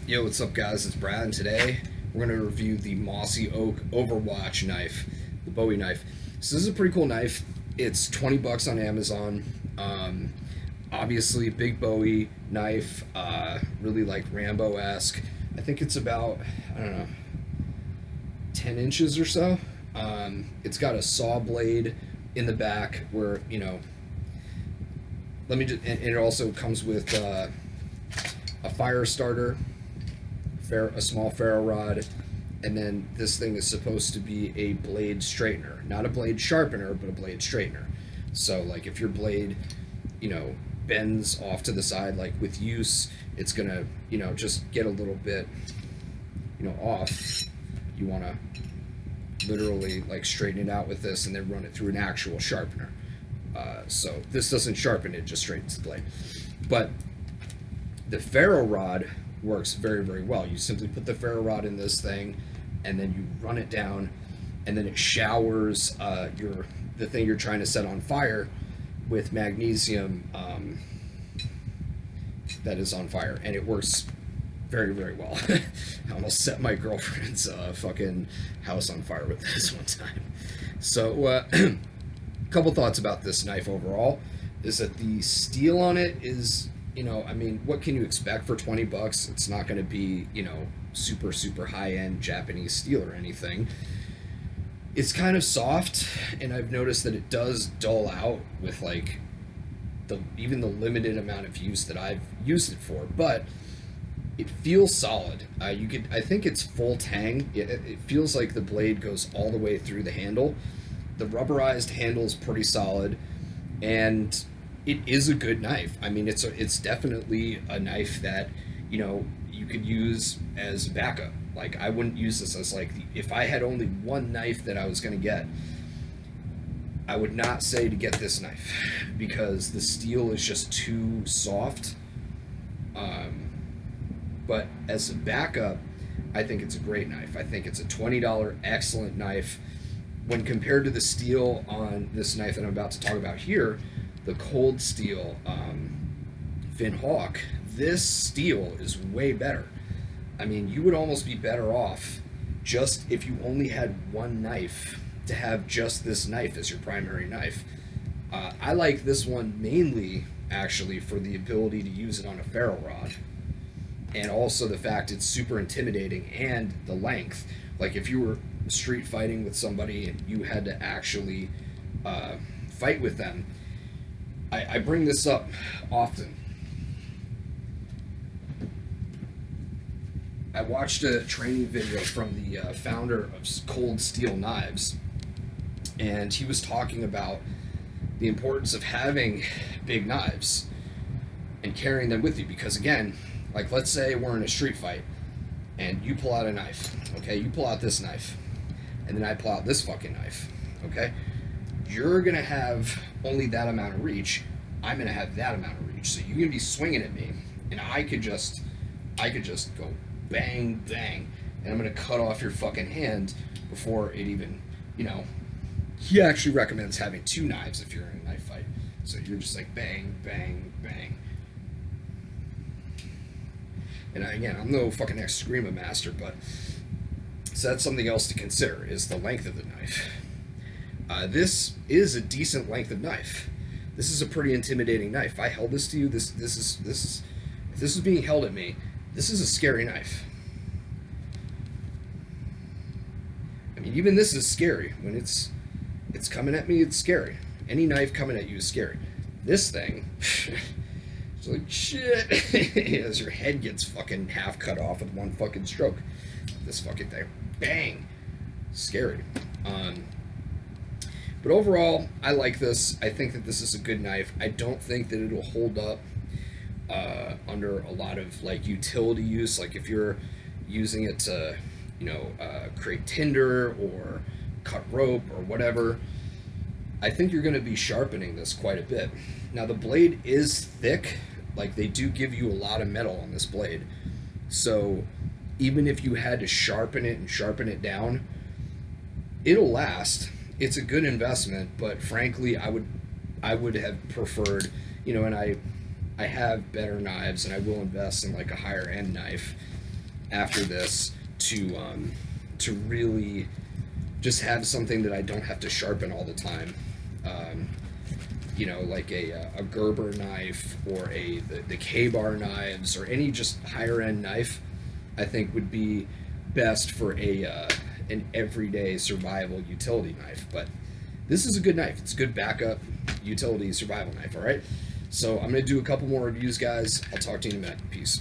Yo, what's up, guys? It's Brad, and today we're going to review the Mossy Oak Overwatch knife, the Bowie knife. So this is a pretty cool knife. It's 20 bucks on Amazon. Obviously, big Bowie knife, really like Rambo-esque. I think it's about, I don't know, 10 inches or so. It's got a saw blade in the back where, and it also comes with a fire starter, a small ferro rod, and then this thing is supposed to be a blade straightener, not a blade sharpener, but a blade straightener. So like if your blade, bends off to the side, like with use, it's gonna, just get a little bit, off. You want to literally like straighten it out with this and then run it through an actual sharpener. So this doesn't sharpen it, just straightens the blade. But the ferro rod works very, very well. You simply put the ferro rod in this thing and then you run it down, and then it showers the thing you're trying to set on fire with magnesium that is on fire, and it works very, very well. I almost set my girlfriend's fucking house on fire with this one time. So a couple thoughts about this knife overall is that the steel on it is, what can you expect for 20 bucks? It's not going to be, super, super high-end Japanese steel or anything. It's kind of soft, and I've noticed that it does dull out with, like, even the limited amount of use that I've used it for, but it feels solid. I think it's full tang. It feels like the blade goes all the way through the handle. The rubberized handle is pretty solid, and it is a good knife. I mean, it's definitely a knife that, you could use as backup. Like, I wouldn't use this as like, if I had only one knife that I was going to get, I would not say to get this knife because the steel is just too soft. But as a backup, I think it's a great knife. I think it's a $20 excellent knife. When compared to the steel on this knife that I'm about to talk about here, the cold steel Finn Hawk, this steel is way better. I mean, you would almost be better off just if you only had one knife to have just this knife as your primary knife. I like this one mainly, actually, for the ability to use it on a ferro rod, and also the fact it's super intimidating, and the length. Like, if you were street fighting with somebody and you had to actually fight with them, I bring this up often. I watched a training video from the founder of Cold Steel Knives, and he was talking about the importance of having big knives and carrying them with you, because again, like, let's say we're in a street fight and you pull out a knife, okay? You pull out this knife, and then I pull out this fucking knife, okay? You're gonna have only that amount of reach. I'm gonna have that amount of reach. So you're gonna be swinging at me, and I could just go bang, bang, and I'm gonna cut off your fucking hand before it even, He actually recommends having two knives if you're in a knife fight. So you're just like bang, bang, bang. And again, I'm no fucking ex-Screama master, but so that's something else to consider, is the length of the knife. This is a decent length of knife. This is a pretty intimidating knife. If I held this to you, this is if this is being held at me, this is a scary knife. I mean, even this is scary. When it's coming at me, it's scary. Any knife coming at you is scary. This thing, it's like, shit, as your head gets fucking half cut off with one fucking stroke. This fucking thing, bang, scary. But overall, I like this. I think that this is a good knife. I don't think that it'll hold up under a lot of like utility use, like if you're using it to, create tinder or cut rope or whatever. I think you're going to be sharpening this quite a bit. Now, the blade is thick. Like, they do give you a lot of metal on this blade. So even if you had to sharpen it down, it'll last. It's a good investment, but frankly, I would have preferred, and I have better knives, and I will invest in like a higher end knife. after this to really just have something that I don't have to sharpen all the time. Like a Gerber knife or the K-bar knives or any just higher end knife, I think would be best for an everyday survival utility knife. But this is a good knife. It's a good backup utility survival knife. All right. So I'm gonna do a couple more reviews, guys. I'll talk to you in a minute. Peace.